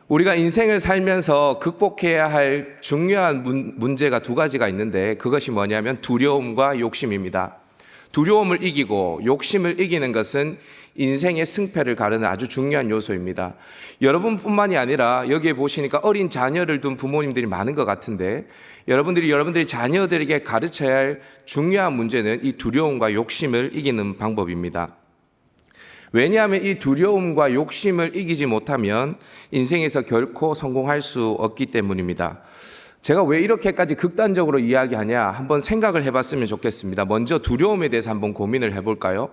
우리가 인생을 살면서 극복해야 할 중요한 문제가 두 가지가 있는데 그것이 뭐냐면 두려움과 욕심입니다. 두려움을 이기고 욕심을 이기는 것은 인생의 승패를 가르는 아주 중요한 요소입니다. 여러분뿐만이 아니라 여기에 보시니까 어린 자녀를 둔 부모님들이 많은 것 같은데 여러분들이 자녀들에게 가르쳐야 할 중요한 문제는 이 두려움과 욕심을 이기는 방법입니다. 왜냐하면 이 두려움과 욕심을 이기지 못하면 인생에서 결코 성공할 수 없기 때문입니다. 제가 왜 이렇게까지 극단적으로 이야기하냐 한번 생각을 해봤으면 좋겠습니다. 먼저 두려움에 대해서 한번 고민을 해볼까요?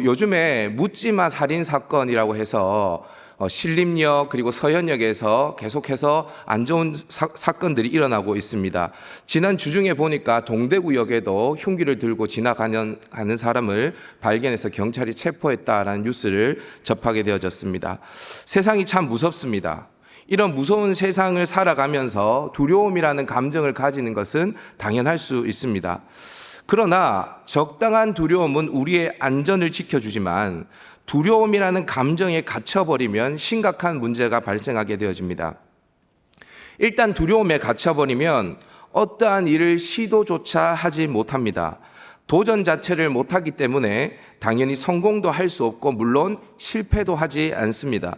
요즘에 묻지마 살인 사건이라고 해서 신림역 그리고 서현역에서 계속해서 안 좋은 사건들이 일어나고 있습니다. 지난 주중에 보니까 동대구역에도 흉기를 들고 지나가는 사람을 발견해서 경찰이 체포했다라는 뉴스를 접하게 되어졌습니다. 세상이 참 무섭습니다. 이런 무서운 세상을 살아가면서 두려움이라는 감정을 가지는 것은 당연할 수 있습니다. 그러나 적당한 두려움은 우리의 안전을 지켜주지만 두려움이라는 감정에 갇혀버리면 심각한 문제가 발생하게 되어집니다. 일단 두려움에 갇혀버리면 어떠한 일을 시도조차 하지 못합니다. 도전 자체를 못하기 때문에 당연히 성공도 할 수 없고 물론 실패도 하지 않습니다.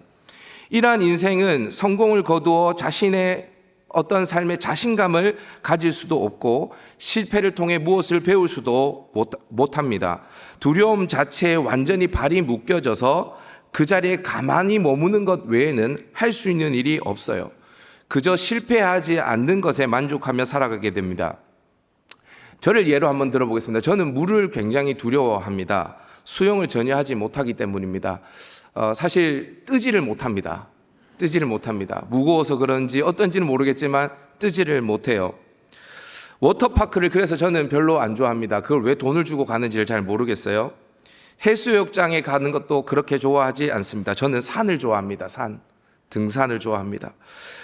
이러한 인생은 성공을 거두어 자신의 어떤 삶의 자신감을 가질 수도 없고 실패를 통해 무엇을 배울 수도 못합니다. 두려움 자체에 완전히 발이 묶여져서 그 자리에 가만히 머무는 것 외에는 할 수 있는 일이 없어요. 그저 실패하지 않는 것에 만족하며 살아가게 됩니다. 저를 예로 한번 들어보겠습니다. 저는 물을 굉장히 두려워합니다. 수영을 전혀 하지 못하기 때문입니다. 사실 뜨지를 못합니다. 무거워서 그런지 어떤지는 모르겠지만 뜨지를 못해요. 워터파크를 그래서 저는 별로 안 좋아합니다. 그걸 왜 돈을 주고 가는지를 잘 모르겠어요. 해수욕장에 가는 것도 그렇게 좋아하지 않습니다. 저는 산을 좋아합니다. 등산을 좋아합니다.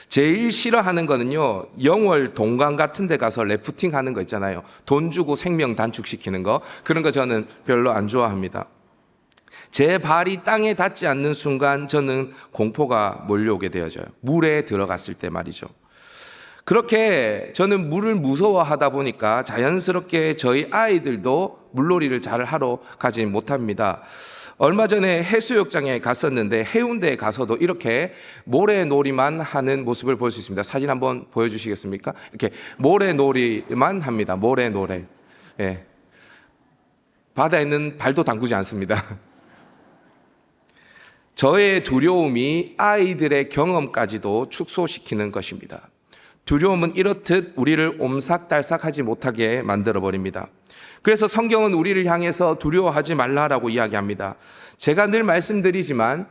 제일 싫어하는 거는요, 영월 동강 같은 데 가서 래프팅 하는 거 있잖아요. 돈 주고 생명 단축시키는 거. 그런 거 저는 별로 안 좋아합니다. 제 발이 땅에 닿지 않는 순간 저는 공포가 몰려오게 되어져요. 물에 들어갔을 때 말이죠. 그렇게 저는 물을 무서워하다 보니까 자연스럽게 저희 아이들도 물놀이를 잘 하러 가지 못합니다. 얼마 전에 해수욕장에 갔었는데 해운대에 가서도 이렇게 모래놀이만 하는 모습을 볼 수 있습니다. 사진 한번 보여주시겠습니까? 이렇게 모래놀이만 합니다. 모래놀이. 예. 바다에는 발도 담그지 않습니다. 저의 두려움이 아이들의 경험까지도 축소시키는 것입니다. 두려움은 이렇듯 우리를 옴삭달삭하지 못하게 만들어버립니다. 그래서 성경은 우리를 향해서 두려워하지 말라라고 이야기합니다. 제가 늘 말씀드리지만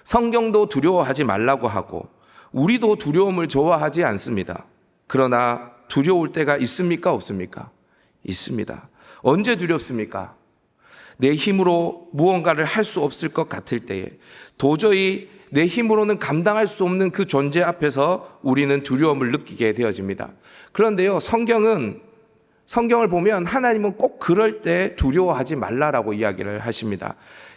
성경도 두려워하지 말라고 하고 우리도 두려움을 좋아하지 않습니다. 그러나 두려울 때가 있습니까? 없습니까? 있습니다. 언제 두렵습니까? 내 힘으로 무언가를 할 수 없을 것 같을 때에 도저히 내 힘으로는 감당할 수 없는 그 존재 앞에서 우리는 두려움을 느끼게 되어집니다. 그런데요, 성경을 보면 하나님은 꼭 그럴 때 두려워하지 말라라고 이야기를 하십니다.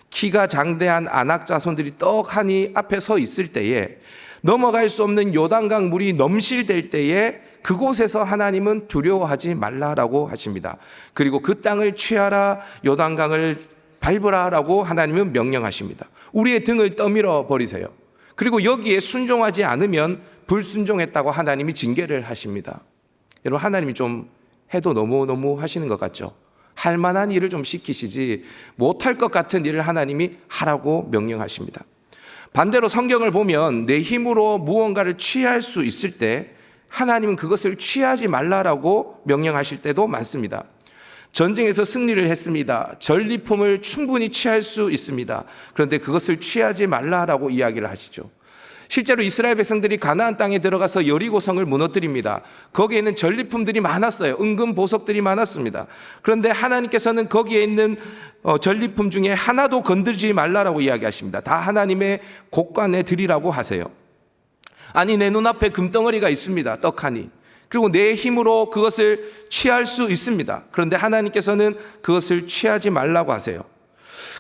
키가 장대한 안악 자손들이 떡하니 앞에 서 있을 때에 넘어갈 수 없는 요단강 물이 넘실될 때에 그곳에서 하나님은 두려워하지 말라라고 하십니다. 그리고 그 땅을 취하라, 요단강을 밟으라라고 하나님은 명령하십니다. 우리의 등을 떠밀어 버리세요. 그리고 여기에 순종하지 않으면 불순종했다고 하나님이 징계를 하십니다. 여러분, 하나님이 좀 해도 너무 하시는 것 같죠? 할 만한 일을 좀 시키시지 못할 것 같은 일을 하나님이 하라고 명령하십니다. 반대로 성경을 보면 내 힘으로 무언가를 취할 수 있을 때 하나님은 그것을 취하지 말라라고 명령하실 때도 많습니다. 전쟁에서 승리를 했습니다. 전리품을 충분히 취할 수 있습니다. 그런데 그것을 취하지 말라라고 이야기를 하시죠. 실제로 이스라엘 백성들이 가나안 땅에 들어가서 여리고성을 무너뜨립니다. 거기에는 전리품들이 많았어요. 은금 보석들이 많았습니다. 그런데 하나님께서는 거기에 있는 전리품 중에 하나도 건들지 말라라고 이야기하십니다. 다 하나님의 곳간에 드리라고 하세요. 아니, 내 눈앞에 금덩어리가 있습니다. 떡하니. 그리고 내 힘으로 그것을 취할 수 있습니다. 그런데 하나님께서는 그것을 취하지 말라고 하세요.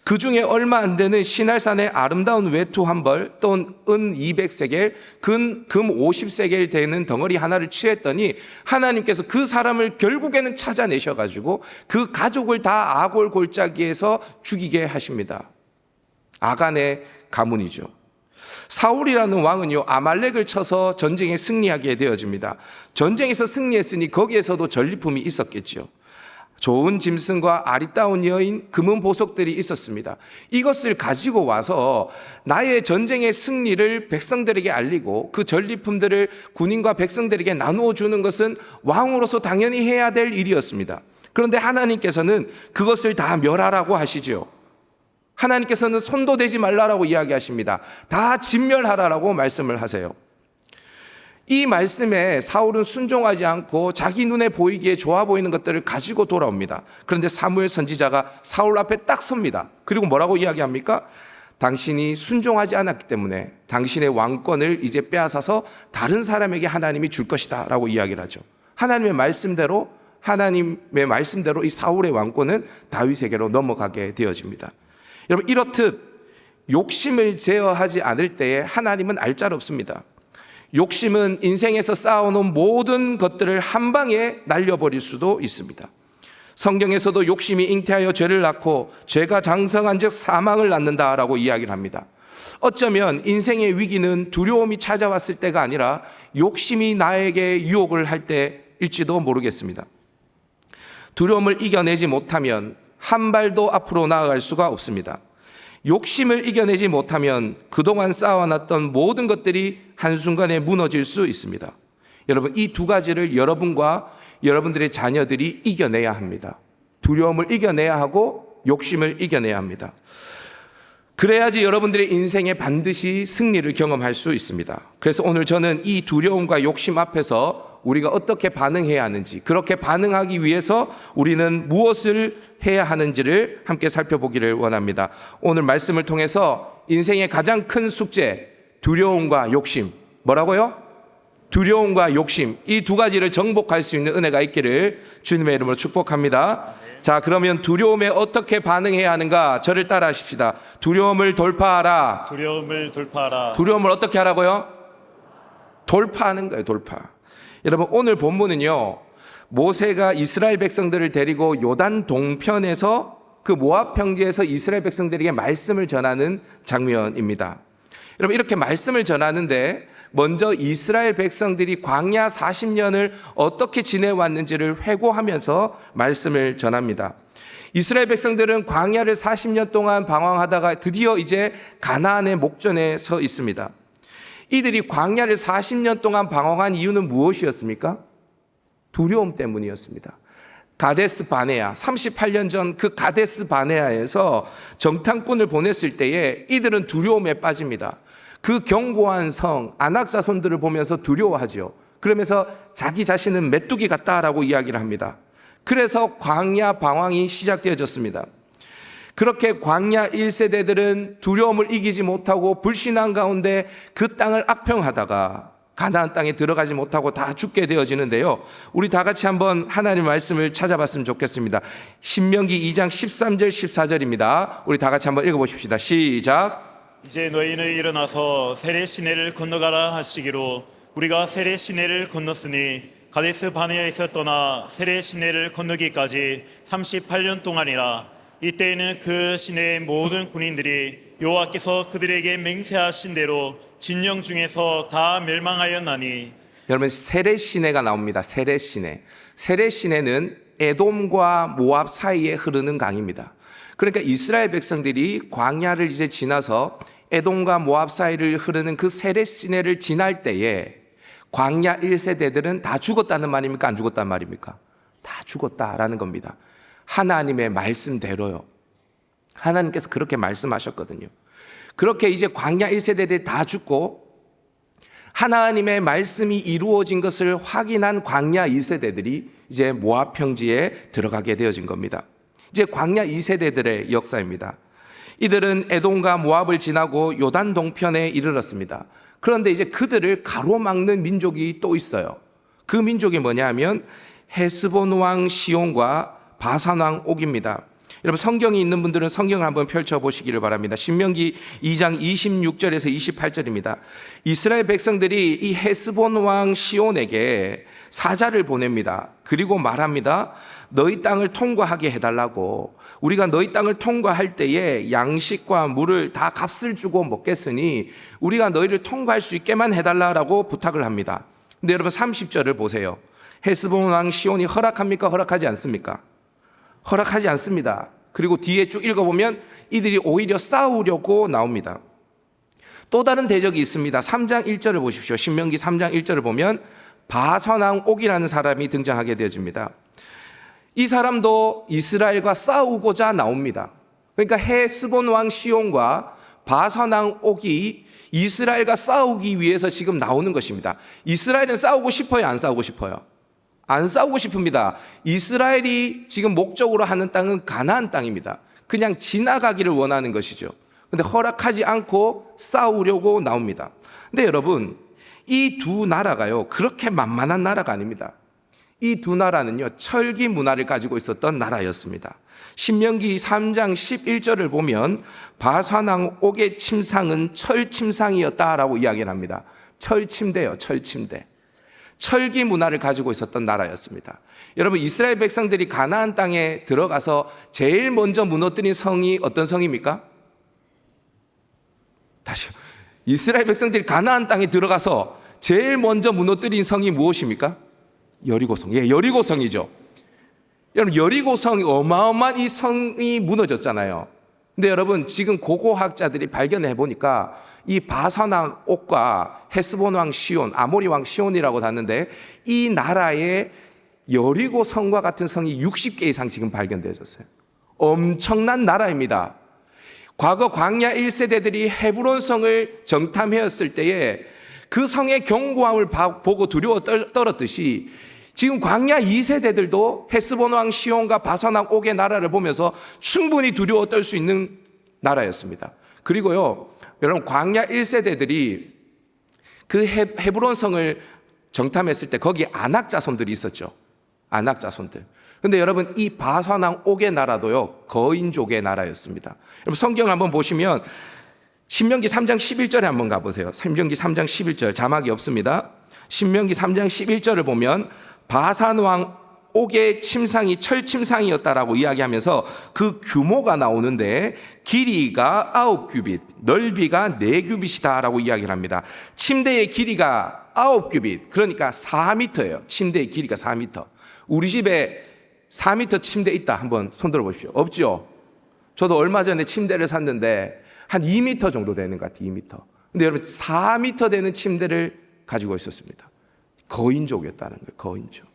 그 중에 얼마 안 되는 시날산의 아름다운 외투 한 벌, 또는 은 200세겔, 금 50세겔 되는 덩어리 하나를 취했더니 하나님께서 그 사람을 결국에는 찾아내셔가지고 그 가족을 다 아골 골짜기에서 죽이게 하십니다. 아간의 가문이죠. 사울이라는 왕은요, 아말렉을 쳐서 전쟁에 승리하게 되어집니다. 전쟁에서 승리했으니 거기에서도 전리품이 있었겠죠. 좋은 짐승과 아리따운 여인, 금은 보석들이 있었습니다. 이것을 가지고 와서 나의 전쟁의 승리를 백성들에게 알리고 그 전리품들을 군인과 백성들에게 나누어 주는 것은 왕으로서 당연히 해야 될 일이었습니다. 그런데 하나님께서는 그것을 다 멸하라고 하시죠. 하나님께서는 손도 대지 말라라고 이야기하십니다. 다 진멸하라라고 말씀을 하세요. 이 말씀에 사울은 순종하지 않고 자기 눈에 보이기에 좋아 보이는 것들을 가지고 돌아옵니다. 그런데 사무엘 선지자가 사울 앞에 딱 섭니다. 그리고 뭐라고 이야기합니까? 당신이 순종하지 않았기 때문에 당신의 왕권을 이제 빼앗아서 다른 사람에게 하나님이 줄 것이다 라고 이야기를 하죠. 하나님의 말씀대로 이 사울의 왕권은 다윗에게로 넘어가게 되어집니다. 여러분, 이렇듯 욕심을 제어하지 않을 때에 하나님은 알짜롭습니다. 욕심은 인생에서 쌓아놓은 모든 것들을 한 방에 날려버릴 수도 있습니다. 성경에서도 욕심이 잉태하여 죄를 낳고 죄가 장성한 즉 사망을 낳는다라고 이야기를 합니다. 어쩌면 인생의 위기는 두려움이 찾아왔을 때가 아니라 욕심이 나에게 유혹을 할 때일지도 모르겠습니다. 두려움을 이겨내지 못하면 한 발도 앞으로 나아갈 수가 없습니다. 욕심을 이겨내지 못하면 그동안 쌓아놨던 모든 것들이 한순간에 무너질 수 있습니다. 여러분, 이 두 가지를 여러분과 여러분들의 자녀들이 이겨내야 합니다. 두려움을 이겨내야 하고 욕심을 이겨내야 합니다. 그래야지 여러분들의 인생에 반드시 승리를 경험할 수 있습니다. 그래서 오늘 저는 이 두려움과 욕심 앞에서 우리가 어떻게 반응해야 하는지, 그렇게 반응하기 위해서 우리는 무엇을 해야 하는지를 함께 살펴보기를 원합니다. 오늘 말씀을 통해서 인생의 가장 큰 숙제, 두려움과 욕심, 뭐라고요? 두려움과 욕심, 이 두 가지를 정복할 수 있는 은혜가 있기를 주님의 이름으로 축복합니다. 자, 그러면 두려움에 어떻게 반응해야 하는가? 저를 따라 하십시다. 두려움을 돌파하라. 두려움을 돌파하라. 두려움을 어떻게 하라고요? 돌파하는 거예요, 돌파. 여러분, 오늘 본문은요, 모세가 이스라엘 백성들을 데리고 요단 동편에서 그 모압 평지에서 이스라엘 백성들에게 말씀을 전하는 장면입니다. 여러분, 이렇게 말씀을 전하는데 먼저 이스라엘 백성들이 광야 40년을 어떻게 지내왔는지를 회고하면서 말씀을 전합니다. 이스라엘 백성들은 광야를 40년 동안 방황하다가 드디어 이제 가나안의 목전에 서 있습니다. 이들이 광야를 40년 동안 방황한 이유는 무엇이었습니까? 두려움 때문이었습니다. 가데스 바네아, 38년 전 그 가데스 바네아에서 정탐꾼을 보냈을 때에 이들은 두려움에 빠집니다. 그 견고한 성 아낙 자손들을 보면서 두려워하죠. 그러면서 자기 자신은 메뚜기 같다라고 이야기를 합니다. 그래서 광야 방황이 시작되어졌습니다. 그렇게 광야 1세대들은 두려움을 이기지 못하고 불신앙 가운데 그 땅을 악평하다가 가나안 땅에 들어가지 못하고 다 죽게 되어지는데요. 우리 다 같이 한번 하나님의 말씀을 찾아봤으면 좋겠습니다. 신명기 2장 13절 14절입니다. 우리 다 같이 한번 읽어보십시다. 시작. 이제 너희는 일어나서 세례 시내를 건너가라 하시기로 우리가 세례 시내를 건넜으니 가데스 바네아에서 떠나 세례 시내를 건너기까지 38년 동안이라. 이때에는 그 시내의 모든 군인들이 여호와께서 그들에게 맹세하신 대로 진영 중에서 다 멸망하였나니. 여러분, 세례 시내가 나옵니다. 세례 시내. 세례 시내는 에돔과 모압 사이에 흐르는 강입니다. 그러니까 이스라엘 백성들이 광야를 이제 지나서 에돔과 모압 사이를 흐르는 그 세례 시내를 지날 때에 광야 1세대들은 다 죽었다는 말입니까? 안 죽었다는 말입니까? 다 죽었다라는 겁니다. 하나님의 말씀대로요. 하나님께서 그렇게 말씀하셨거든요. 그렇게 이제 광야 1세대들이 다 죽고 하나님의 말씀이 이루어진 것을 확인한 광야 2세대들이 이제 모압 평지에 들어가게 되어진 겁니다. 이제 광야 2세대들의 역사입니다. 이들은 에돔과 모압을 지나고 요단 동편에 이르렀습니다. 그런데 이제 그들을 가로막는 민족이 또 있어요. 그 민족이 뭐냐 하면 헤스본 왕 시온과 바산 왕 옥입니다. 여러분 성경이 있는 분들은 성경을 한번 펼쳐보시기를 바랍니다. 신명기 2장 26절에서 28절입니다. 이스라엘 백성들이 이 헤스본 왕 시온에게 사자를 보냅니다. 그리고 말합니다. 너희 땅을 통과하게 해달라고. 우리가 너희 땅을 통과할 때에 양식과 물을 다 값을 주고 먹겠으니 우리가 너희를 통과할 수 있게만 해달라고 부탁을 합니다. 근데 여러분 30절을 보세요. 헤스본 왕 시온이 허락합니까? 허락하지 않습니까? 허락하지 않습니다. 그리고 뒤에 쭉 읽어보면 이들이 오히려 싸우려고 나옵니다. 또 다른 대적이 있습니다. 3장 1절을 보십시오. 신명기 3장 1절을 보면 바산왕 옥이라는 사람이 등장하게 되어집니다. 이 사람도 이스라엘과 싸우고자 나옵니다. 그러니까 헤스본 왕 시온과 바산왕 옥이 이스라엘과 싸우기 위해서 지금 나오는 것입니다. 이스라엘은 싸우고 싶어요? 안 싸우고 싶어요? 안 싸우고 싶습니다. 이스라엘이 지금 목적으로 하는 땅은 가나안 땅입니다. 그냥 지나가기를 원하는 것이죠. 근데 허락하지 않고 싸우려고 나옵니다. 근데 여러분, 이 두 나라가요, 그렇게 만만한 나라가 아닙니다. 이 두 나라는요, 철기 문화를 가지고 있었던 나라였습니다. 신명기 3장 11절을 보면 바산왕 옥의 침상은 철 침상이었다라고 이야기를 합니다. 철침대요, 철침대. 철기 문화를 가지고 있었던 나라였습니다. 여러분, 이스라엘 백성들이 가나안 땅에 들어가서 제일 먼저 무너뜨린 성이 어떤 성입니까? 다시요. 이스라엘 백성들이 가나안 땅에 들어가서 제일 먼저 무너뜨린 성이 무엇입니까? 여리고성. 예, 여리고성이죠. 여러분, 여리고성이 어마어마한 이 성이 무너졌잖아요. 근데 여러분, 지금 고고학자들이 발견해 보니까 이 바산왕 옥과 헤스본 왕 시온, 아모리 왕 시온이라고 닿는데 이 나라의 여리고 성과 같은 성이 60개 이상 지금 발견되어졌어요. 엄청난 나라입니다. 과거 광야 1세대들이 헤브론 성을 정탐해왔을 때에 그 성의 견고함을 보고 두려워 떨었듯이 지금 광야 2세대들도 헤스본 왕 시온과 바산왕 옥의 나라를 보면서 충분히 두려워 떨 수 있는 나라였습니다. 그리고요, 여러분, 광야 1세대들이 그 헤브론 성을 정탐했을 때 거기 아낙 자손들이 있었죠. 아낙 자손들. 근데 여러분, 이 바산왕 옥의 나라도요, 거인족의 나라였습니다. 여러분, 성경 한번 보시면 신명기 3장 11절에 한번 가보세요. 신명기 3장 11절, 자막이 없습니다. 신명기 3장 11절을 보면 바산왕 옥의 침상이 철침상이었다라고 이야기하면서 그 규모가 나오는데 길이가 9규빗, 넓이가 4규빗이다라고 이야기를 합니다. 침대의 길이가 9규빗, 그러니까 4m예요. 침대의 길이가 4m. 우리 집에 4m 침대 있다, 한번 손 들어보십시오. 없죠? 저도 얼마 전에 침대를 샀는데 한 2m 정도 되는 것 같아요. 2m. 근데 여러분, 4m 되는 침대를 가지고 있었습니다. 거인족이었다는 거예요. 거인족.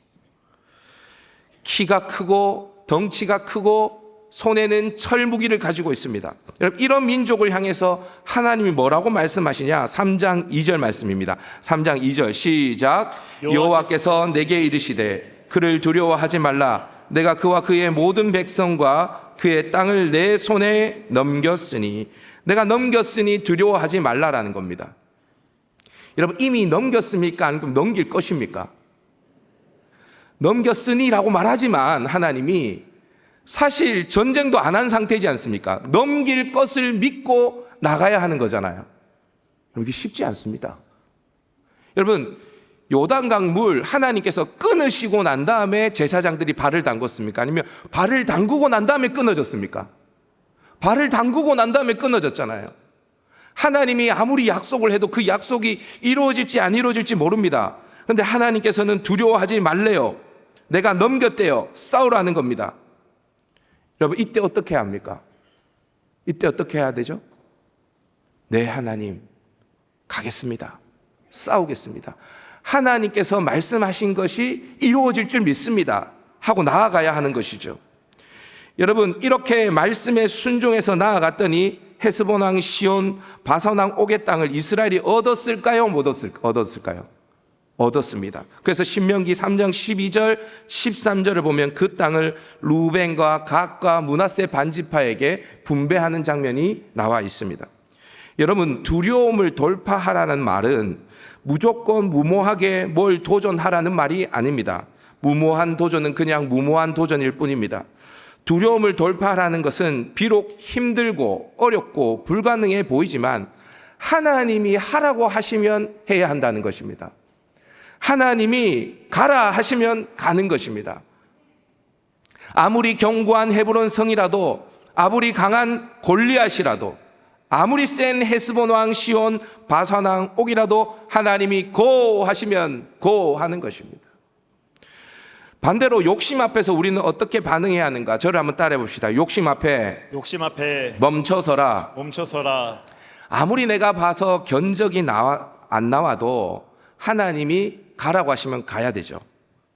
키가 크고 덩치가 크고 손에는 철무기를 가지고 있습니다. 여러분, 이런 민족을 향해서 하나님이 뭐라고 말씀하시냐? 3장 2절 말씀입니다. 3장 2절 시작. 여호와께서 내게 이르시되 그를 두려워하지 말라. 내가 그와 그의 모든 백성과 그의 땅을 내 손에 넘겼으니, 내가 넘겼으니 두려워하지 말라라는 겁니다. 여러분, 이미 넘겼습니까? 아니면 넘길 것입니까? 넘겼으니라고 말하지만 하나님이 사실 전쟁도 안 한 상태이지 않습니까? 넘길 것을 믿고 나가야 하는 거잖아요. 이게 쉽지 않습니다. 여러분, 요단강 물 하나님께서 끊으시고 난 다음에 제사장들이 발을 담궜습니까? 아니면 발을 담그고 난 다음에 끊어졌습니까? 발을 담그고 난 다음에 끊어졌잖아요. 하나님이 아무리 약속을 해도 그 약속이 이루어질지 안 이루어질지 모릅니다. 그런데 하나님께서는 두려워하지 말래요. 내가 넘겼대요. 싸우라는 겁니다. 여러분, 이때 어떻게 합니까? 이때 어떻게 해야 되죠? 네, 하나님, 가겠습니다. 싸우겠습니다. 하나님께서 말씀하신 것이 이루어질 줄 믿습니다 하고 나아가야 하는 것이죠. 여러분, 이렇게 말씀에 순종해서 나아갔더니 헤스본 왕 시온, 바산 왕 옥의 땅을 이스라엘이 얻었을까요? 못 얻었을까요? 얻었습니다. 그래서 신명기 3장 12절, 13절을 보면 그 땅을 루벤과 갓과 므낫세 반지파에게 분배하는 장면이 나와 있습니다. 여러분, 두려움을 돌파하라는 말은 무조건 무모하게 뭘 도전하라는 말이 아닙니다. 무모한 도전은 그냥 무모한 도전일 뿐입니다. 두려움을 돌파하라는 것은 비록 힘들고 어렵고 불가능해 보이지만 하나님이 하라고 하시면 해야 한다는 것입니다. 하나님이 가라 하시면 가는 것입니다. 아무리 견고한 헤브론 성이라도, 아무리 강한 골리앗이라도, 아무리 센 헤스본 왕 시온 바산 왕 옥이라도 하나님이 고 하시면 고 하는 것입니다. 반대로 욕심 앞에서 우리는 어떻게 반응해야 하는가? 저를 한번 따라해 봅시다. 욕심 앞에 멈춰서라. 아무리 내가 봐서 견적이 안 나와도 하나님이 가라고 하시면 가야 되죠.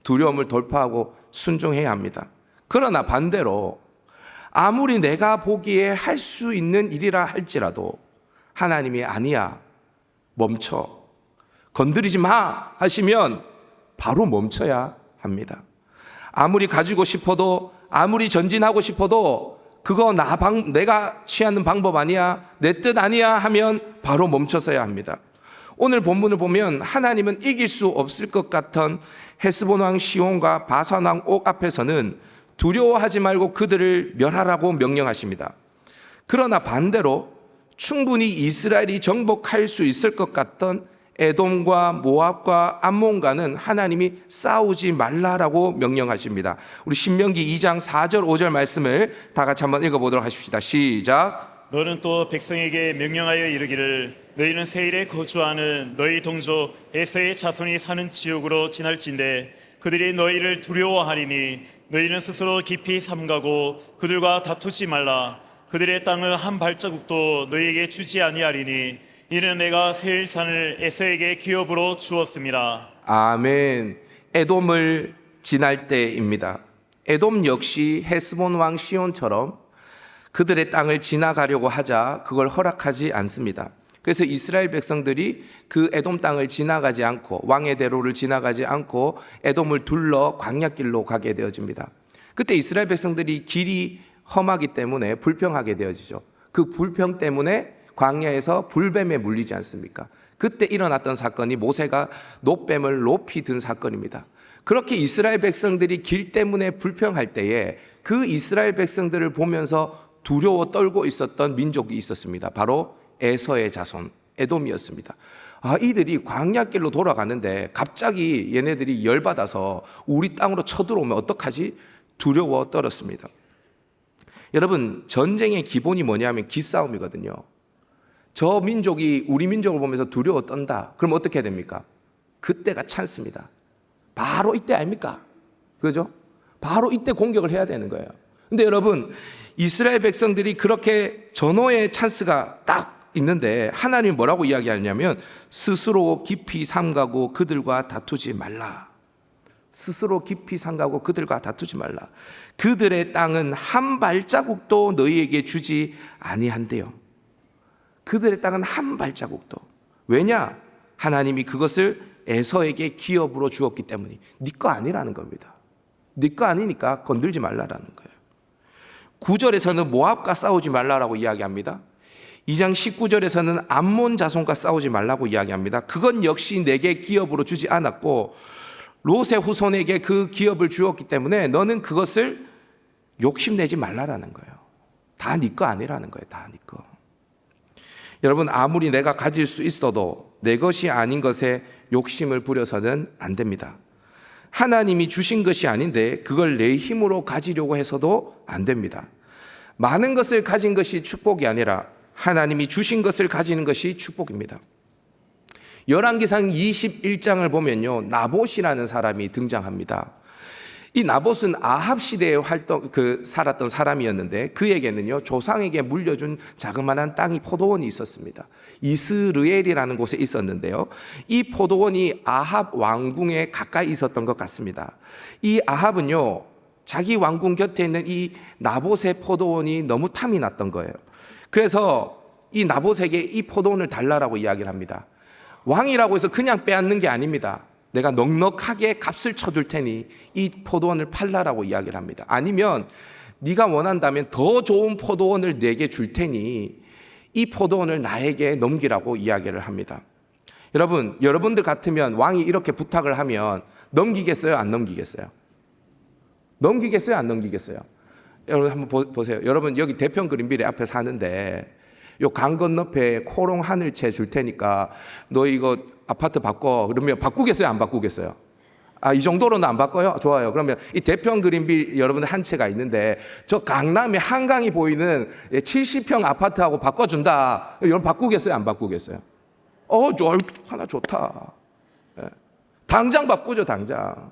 두려움을 돌파하고 순종해야 합니다. 그러나 반대로 아무리 내가 보기에 할 수 있는 일이라 할지라도 하나님이 아니야, 멈춰, 건드리지 마 하시면 바로 멈춰야 합니다. 아무리 가지고 싶어도, 아무리 전진하고 싶어도 그거 내가 취하는 방법 아니야, 내 뜻 아니야 하면 바로 멈춰서야 합니다. 오늘 본문을 보면 하나님은 이길 수 없을 것 같은 헤스본 왕 시온과 바산 왕 옥 앞에서는 두려워하지 말고 그들을 멸하라고 명령하십니다. 그러나 반대로 충분히 이스라엘이 정복할 수 있을 것 같던 에돔과 모압과 암몬과는 하나님이 싸우지 말라라고 명령하십니다. 우리 신명기 2장 4절 5절 말씀을 다 같이 한번 읽어보도록 하십시다. 시작. 너는 또 백성에게 명령하여 이르기를 너희는 세일에 거주하는 너희 동족 에서의 자손이 사는 지옥으로 지날진대 그들이 너희를 두려워하리니 너희는 스스로 깊이 삼가고 그들과 다투지 말라. 그들의 땅을 한 발자국도 너희에게 주지 아니하리니 이는 내가 세일산을 에서에게 기업으로 주었습니다. 아멘. 에돔을 지날 때입니다. 에돔 역시 헤스본 왕 시온처럼 그들의 땅을 지나가려고 하자 그걸 허락하지 않습니다. 그래서 이스라엘 백성들이 그 에돔 땅을 지나가지 않고 왕의 대로를 지나가지 않고 에돔을 둘러 광야길로 가게 되어집니다. 그때 이스라엘 백성들이 길이 험하기 때문에 불평하게 되어지죠. 그 불평 때문에 광야에서 불뱀에 물리지 않습니까? 그때 일어났던 사건이 모세가 놋뱀을 높이 든 사건입니다. 그렇게 이스라엘 백성들이 길 때문에 불평할 때에 그 이스라엘 백성들을 보면서 두려워 떨고 있었던 민족이 있었습니다. 바로 에서의 자손 에돔이었습니다. 이들이 광야길로 돌아가는데 갑자기 얘네들이 열받아서 우리 땅으로 쳐들어오면 어떡하지? 두려워 떨었습니다. 여러분, 전쟁의 기본이 뭐냐면 기싸움이거든요. 저 민족이 우리 민족을 보면서 두려워 떤다. 그럼 어떻게 해야 됩니까? 그때가 찬스입니다. 바로 이때 아닙니까? 그죠? 바로 이때 공격을 해야 되는 거예요. 근데 여러분, 이스라엘 백성들이 그렇게 전호의 찬스가 딱 있는데 하나님이 뭐라고 이야기하냐면 스스로 깊이 삼가고 그들과 다투지 말라. 스스로 깊이 삼가고 그들과 다투지 말라. 그들의 땅은 한 발자국도 너희에게 주지 아니한대요. 그들의 땅은 한 발자국도. 왜냐? 하나님이 그것을 에서에게 기업으로 주었기 때문이. 네 거 아니라는 겁니다. 네 거 아니니까 건들지 말라라는 거예요. 9절에서는 모압과 싸우지 말라라고 이야기합니다. 2장 19절에서는 암몬 자손과 싸우지 말라고 이야기합니다. 그건 역시 내게 기업으로 주지 않았고 롯의 후손에게 그 기업을 주었기 때문에 너는 그것을 욕심내지 말라라는 거예요. 다 네 거 아니라는 거예요. 다 네 거. 여러분, 아무리 내가 가질 수 있어도 내 것이 아닌 것에 욕심을 부려서는 안 됩니다. 하나님이 주신 것이 아닌데 그걸 내 힘으로 가지려고 해서도 안 됩니다. 많은 것을 가진 것이 축복이 아니라 하나님이 주신 것을 가지는 것이 축복입니다. 열왕기상 21장을 보면요, 나봇이라는 사람이 등장합니다. 이 나봇은 아합 시대에 살았던 사람이었는데 그에게는요 조상에게 물려준 자그마한 땅이 포도원이 있었습니다. 이스르엘이라는 곳에 있었는데요, 이 포도원이 아합 왕궁에 가까이 있었던 것 같습니다. 이 아합은요 자기 왕궁 곁에 있는 이 나봇의 포도원이 너무 탐이 났던 거예요. 그래서 이 나봇에게 이 포도원을 달라라고 이야기를 합니다. 왕이라고 해서 그냥 빼앗는 게 아닙니다. 내가 넉넉하게 값을 쳐줄 테니 이 포도원을 팔라라고 이야기를 합니다. 아니면 네가 원한다면 더 좋은 포도원을 내게 줄 테니 이 포도원을 나에게 넘기라고 이야기를 합니다. 여러분, 여러분들 같으면 왕이 이렇게 부탁을 하면 넘기겠어요? 안 넘기겠어요? 넘기겠어요? 안 넘기겠어요? 여러분 한번 보세요. 여러분 여기 대평 그린빌리 앞에 사는데 요 강 건너편에 코롱 하늘채 줄 테니까 너 이거 아파트 바꿔. 그러면 바꾸겠어요? 안 바꾸겠어요? 이 정도로는 안 바꿔요? 좋아요. 그러면 이 대평 그린빌 여러분들 한 채가 있는데 저 강남에 한강이 보이는 70평 아파트하고 바꿔준다. 여러분 바꾸겠어요? 안 바꾸겠어요? 하나 좋다. 당장 바꾸죠, 당장.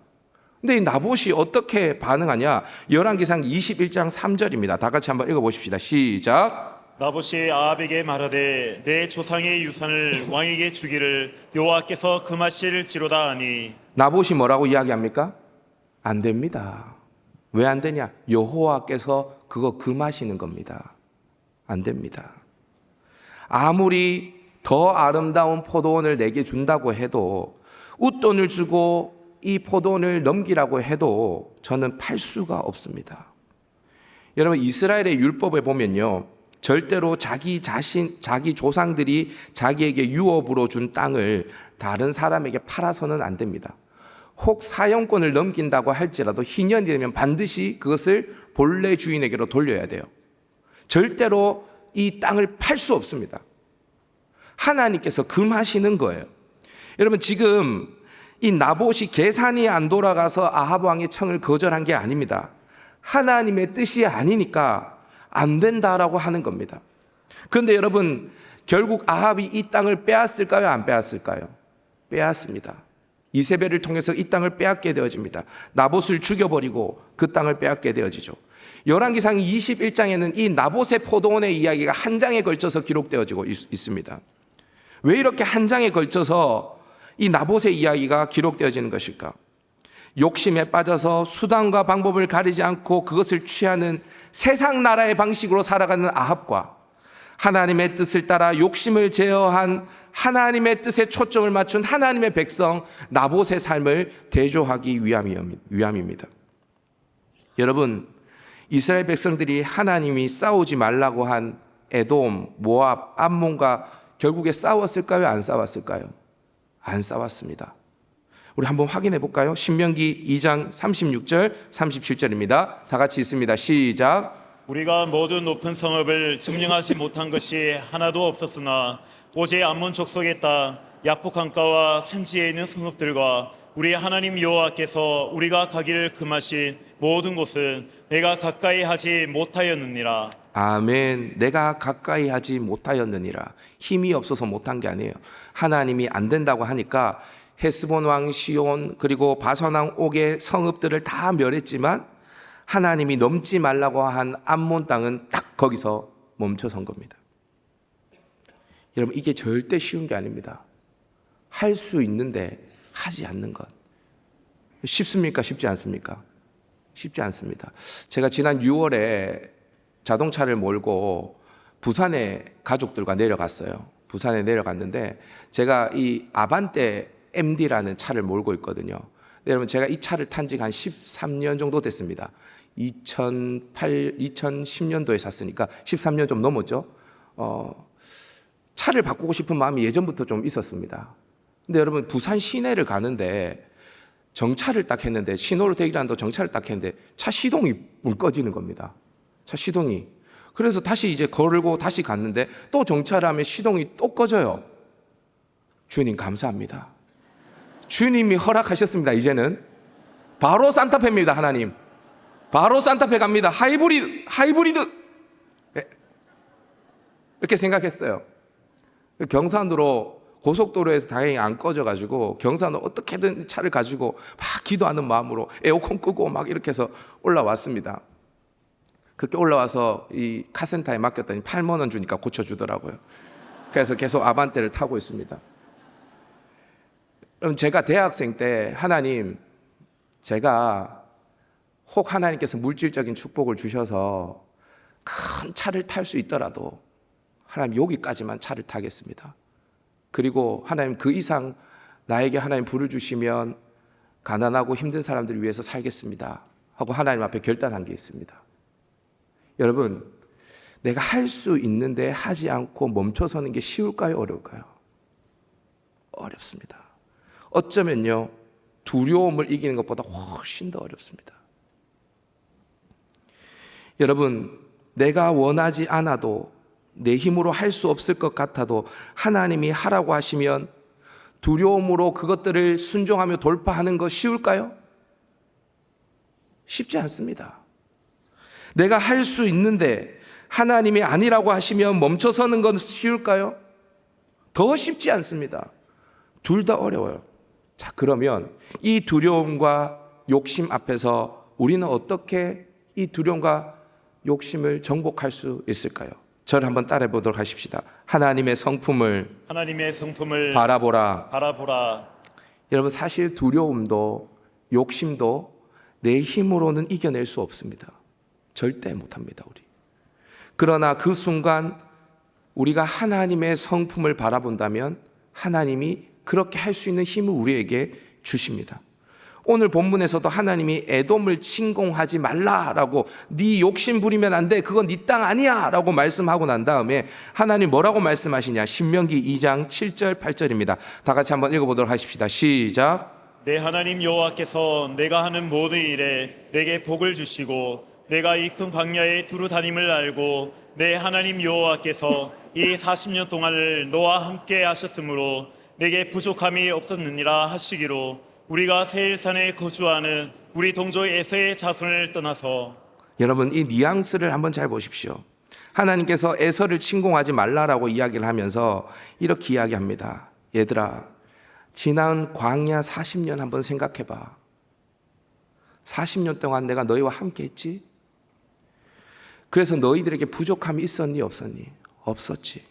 근데 이 나봇이 어떻게 반응하냐? 열왕기상 21장 3절입니다. 다 같이 한번 읽어보십시다. 시작. 나봇이 아합에게 말하되 내 조상의 유산을 왕에게 주기를 여호와께서 금하실지로다 하니. 나봇이 뭐라고 이야기합니까? 안 됩니다. 왜 안 되냐? 여호와께서 그거 금하시는 겁니다. 안 됩니다. 아무리 더 아름다운 포도원을 내게 준다고 해도 웃돈을 주고 이 포도원을 넘기라고 해도 저는 팔 수가 없습니다. 여러분 이스라엘의 율법에 보면요, 절대로 자기 조상들이 자기에게 유업으로 준 땅을 다른 사람에게 팔아서는 안 됩니다. 혹 사용권을 넘긴다고 할지라도 희년이 되면 반드시 그것을 본래 주인에게로 돌려야 돼요. 절대로 이 땅을 팔 수 없습니다. 하나님께서 금하시는 거예요. 여러분 지금 이 나봇이 계산이 안 돌아가서 아합 왕의 청을 거절한 게 아닙니다. 하나님의 뜻이 아니니까 안 된다라고 하는 겁니다. 그런데 여러분 결국 아합이 이 땅을 빼앗을까요? 안 빼앗을까요? 빼앗습니다. 이세벨을 통해서 이 땅을 빼앗게 되어집니다. 나봇을 죽여버리고 그 땅을 빼앗게 되어지죠. 열왕기상 21장에는 이 나봇의 포도원의 이야기가 한 장에 걸쳐서 기록되어지고 있습니다. 왜 이렇게 한 장에 걸쳐서 이 나봇의 이야기가 기록되어지는 것일까? 욕심에 빠져서 수단과 방법을 가리지 않고 그것을 취하는 세상 나라의 방식으로 살아가는 아합과 하나님의 뜻을 따라 욕심을 제어한 하나님의 뜻에 초점을 맞춘 하나님의 백성 나봇의 삶을 대조하기 위함입니다. 여러분, 이스라엘 백성들이 하나님이 싸우지 말라고 한 에돔, 모압, 암몬과 결국에 싸웠을까요? 안 싸웠을까요? 안 싸웠습니다. 우리 한번 확인해 볼까요? 신명기 2장 36절, 37절입니다. 다 같이 있습니다. 시작. 우리가 모든 높은 성읍을 증명하지 못한 것이 하나도 없었으나 오직 암몬 족속의 땅 야폭 강가와 산지에 있는 성읍들과 우리 하나님 여호와께서 우리가 가기를 금하신 모든 곳은 내가 가까이 하지 못하였느니라. 아멘. 내가 가까이 하지 못하였느니라. 힘이 없어서 못한 게 아니에요. 하나님이 안 된다고 하니까 헤스본 왕 시온 그리고 바산 왕 옥의 성읍들을 다 멸했지만 하나님이 넘지 말라고 한 암몬 땅은 딱 거기서 멈춰선 겁니다. 여러분 이게 절대 쉬운 게 아닙니다. 할 수 있는데 하지 않는 것. 쉽습니까? 쉽지 않습니까? 쉽지 않습니다. 제가 지난 6월에 자동차를 몰고 부산에 가족들과 내려갔어요. 부산에 내려갔는데 제가 이 아반떼 MD라는 차를 몰고 있거든요. 여러분 제가 이 차를 탄 지가 한 13년 정도 됐습니다. 2010년도에 샀으니까 13년 좀 넘었죠. 차를 바꾸고 싶은 마음이 예전부터 좀 있었습니다. 근데 여러분 부산 시내를 가는데 정차를 딱 했는데 신호를 대기한다고 정차를 딱 했는데 차 시동이 물 꺼지는 겁니다. 차 시동이. 그래서 다시 이제 걸고 다시 갔는데 또 정차를 하면 시동이 또 꺼져요. 주님 감사합니다. 주님이 허락하셨습니다. 이제는 바로 산타페입니다. 하나님 바로 산타페 갑니다. 하이브리드 네. 이렇게 생각했어요. 경산으로 고속도로에서 다행히 안 꺼져가지고 경산으로 어떻게든 차를 가지고 막 기도하는 마음으로 에어컨 끄고 막 이렇게 해서 올라왔습니다. 그렇게 올라와서 이 카센터에 맡겼더니 8만 원 주니까 고쳐주더라고요. 그래서 계속 아반떼를 타고 있습니다. 그럼 제가 대학생 때 하나님, 제가 혹 하나님께서 물질적인 축복을 주셔서 큰 차를 탈 수 있더라도 하나님 여기까지만 차를 타겠습니다. 그리고 하나님 그 이상 나에게 하나님 부를 주시면 가난하고 힘든 사람들을 위해서 살겠습니다 하고 하나님 앞에 결단한 게 있습니다. 여러분 내가 할 수 있는데 하지 않고 멈춰서는 게 쉬울까요? 어려울까요? 어렵습니다. 어쩌면요 두려움을 이기는 것보다 훨씬 더 어렵습니다. 여러분, 내가 원하지 않아도 내 힘으로 할 수 없을 것 같아도 하나님이 하라고 하시면 두려움으로 그것들을 순종하며 돌파하는 거 쉬울까요? 쉽지 않습니다. 내가 할 수 있는데 하나님이 아니라고 하시면 멈춰서는 건 쉬울까요? 더 쉽지 않습니다. 둘 다 어려워요. 자, 그러면 이 두려움과 욕심 앞에서 우리는 어떻게 이 두려움과 욕심을 정복할 수 있을까요? 저를 한번 따라해 보도록 하십시다. 하나님의 성품을 바라보라. 여러분, 사실 두려움도 욕심도 내 힘으로는 이겨낼 수 없습니다. 절대 못합니다, 우리. 그러나 그 순간 우리가 하나님의 성품을 바라본다면 하나님이 그렇게 할 수 있는 힘을 우리에게 주십니다. 오늘 본문에서도 하나님이 에돔을 침공하지 말라라고, 네 욕심 부리면 안 돼, 그건 네 땅 아니야 라고 말씀하고 난 다음에 하나님 뭐라고 말씀하시냐? 신명기 2장 7절 8절입니다. 다 같이 한번 읽어보도록 하십시다. 시작. 내 하나님 여호와께서 내가 하는 모든 일에 내게 복을 주시고 내가 이 큰 광야에 두루 다님을 알고 내 하나님 여호와께서 이 40년 동안을 너와 함께 하셨으므로 내게 부족함이 없었느니라 하시기로 우리가 세일산에 거주하는 우리 동조 에서의 자손을 떠나서. 여러분, 이 뉘앙스를 한번 잘 보십시오. 하나님께서 에서를 침공하지 말라라고 이야기를 하면서 이렇게 이야기합니다. 얘들아, 지난 광야 40년 한번 생각해봐. 40년 동안 내가 너희와 함께 했지? 그래서 너희들에게 부족함이 있었니 없었니? 없었지.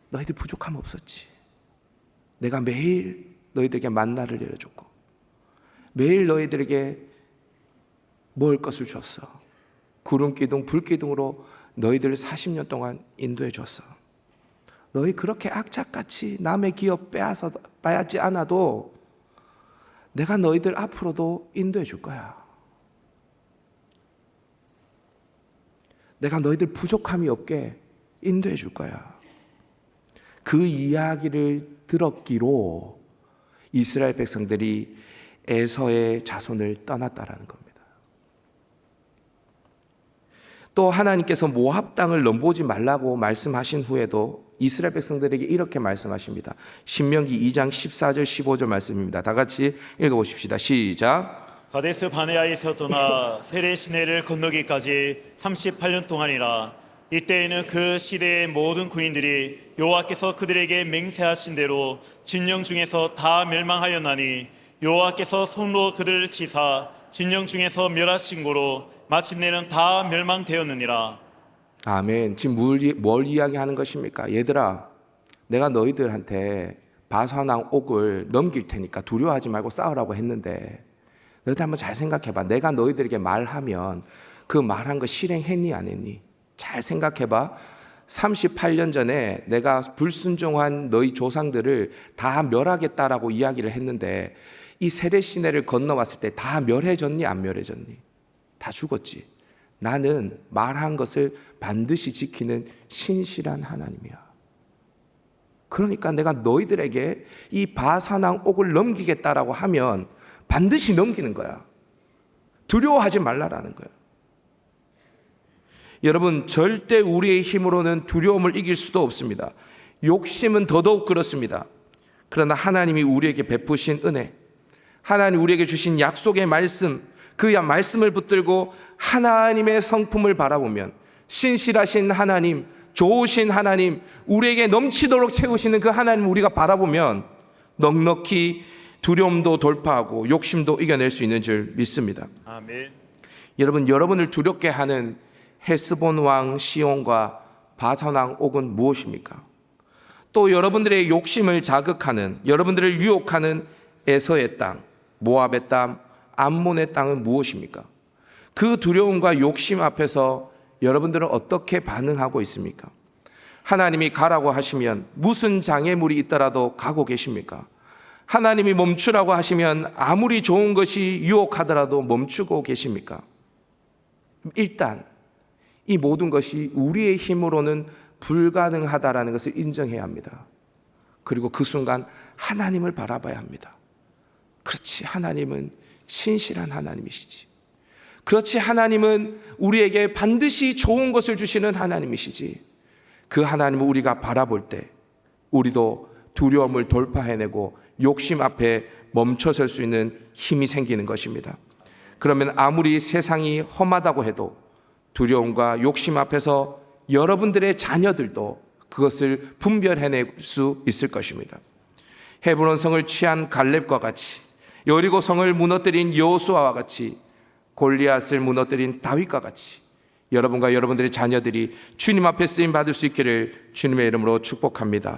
너희들 부족함 없었지. 내가 매일 너희들에게 만나를 내려줬고 매일 너희들에게 먹을 것을 줬어. 구름 기둥, 불 기둥으로 너희들을 40년 동안 인도해 줬어. 너희 그렇게 악착같이 남의 기업 빼앗지 않아도 내가 너희들 앞으로도 인도해 줄 거야. 내가 너희들 부족함이 없게 인도해 줄 거야. 그 이야기를 들었기로 이스라엘 백성들이 에서의 자손을 떠났다라는 겁니다. 또 하나님께서 모압 땅을 넘보지 말라고 말씀하신 후에도 이스라엘 백성들에게 이렇게 말씀하십니다. 신명기 2장 14절 15절 말씀입니다. 다 같이 읽어보십시다. 시작. 가데스 바네아에서 떠나 세레 시내를 건너기까지 38년 동안이라. 이때에는 그 시대의 모든 군인들이 여호와께서 그들에게 맹세하신 대로 진영 중에서 다 멸망하였나니 여호와께서 손으로 그들을 치사 진영 중에서 멸하신 고로 마침내는 다 멸망되었느니라. 아멘. 지금 뭘 이야기하는 것입니까? 얘들아, 내가 너희들한테 바산왕 옥을 넘길 테니까 두려워하지 말고 싸우라고 했는데 너희들 한번 잘 생각해봐. 내가 너희들에게 말하면 그 말한 거 실행했니 안 했니? 잘 생각해봐. 38년 전에 내가 불순종한 너희 조상들을 다 멸하겠다라고 이야기를 했는데 이 세례 시내를 건너왔을 때 다 멸해졌니 안 멸해졌니? 다 죽었지. 나는 말한 것을 반드시 지키는 신실한 하나님이야. 그러니까 내가 너희들에게 이 바산왕 옥을 넘기겠다라고 하면 반드시 넘기는 거야. 두려워하지 말라라는 거야. 여러분, 절대 우리의 힘으로는 두려움을 이길 수도 없습니다. 욕심은 더더욱 그렇습니다. 그러나 하나님이 우리에게 베푸신 은혜, 하나님 우리에게 주신 약속의 말씀, 그 말씀을 붙들고 하나님의 성품을 바라보면 신실하신 하나님, 좋으신 하나님, 우리에게 넘치도록 채우시는 그 하나님을 우리가 바라보면 넉넉히 두려움도 돌파하고 욕심도 이겨낼 수 있는 줄 믿습니다. 아멘. 여러분, 여러분을 두렵게 하는 헤스본 왕 시온과 바산 왕 옥은 무엇입니까? 또 여러분들의 욕심을 자극하는, 여러분들을 유혹하는 에서의 땅, 모압의 땅, 암몬의 땅은 무엇입니까? 그 두려움과 욕심 앞에서 여러분들은 어떻게 반응하고 있습니까? 하나님이 가라고 하시면 무슨 장애물이 있더라도 가고 계십니까? 하나님이 멈추라고 하시면 아무리 좋은 것이 유혹하더라도 멈추고 계십니까? 일단 이 모든 것이 우리의 힘으로는 불가능하다라는 것을 인정해야 합니다. 그리고 그 순간 하나님을 바라봐야 합니다. 그렇지, 하나님은 신실한 하나님이시지. 그렇지, 하나님은 우리에게 반드시 좋은 것을 주시는 하나님이시지. 그 하나님을 우리가 바라볼 때 우리도 두려움을 돌파해내고 욕심 앞에 멈춰설 수 있는 힘이 생기는 것입니다. 그러면 아무리 세상이 험하다고 해도 두려움과 욕심 앞에서 여러분들의 자녀들도 그것을 분별해낼 수 있을 것입니다. 헤브론 성을 취한 갈렙과 같이, 여리고 성을 무너뜨린 여호수아와 같이, 골리앗을 무너뜨린 다윗과 같이 여러분과 여러분들의 자녀들이 주님 앞에 쓰임 받을 수 있기를 주님의 이름으로 축복합니다.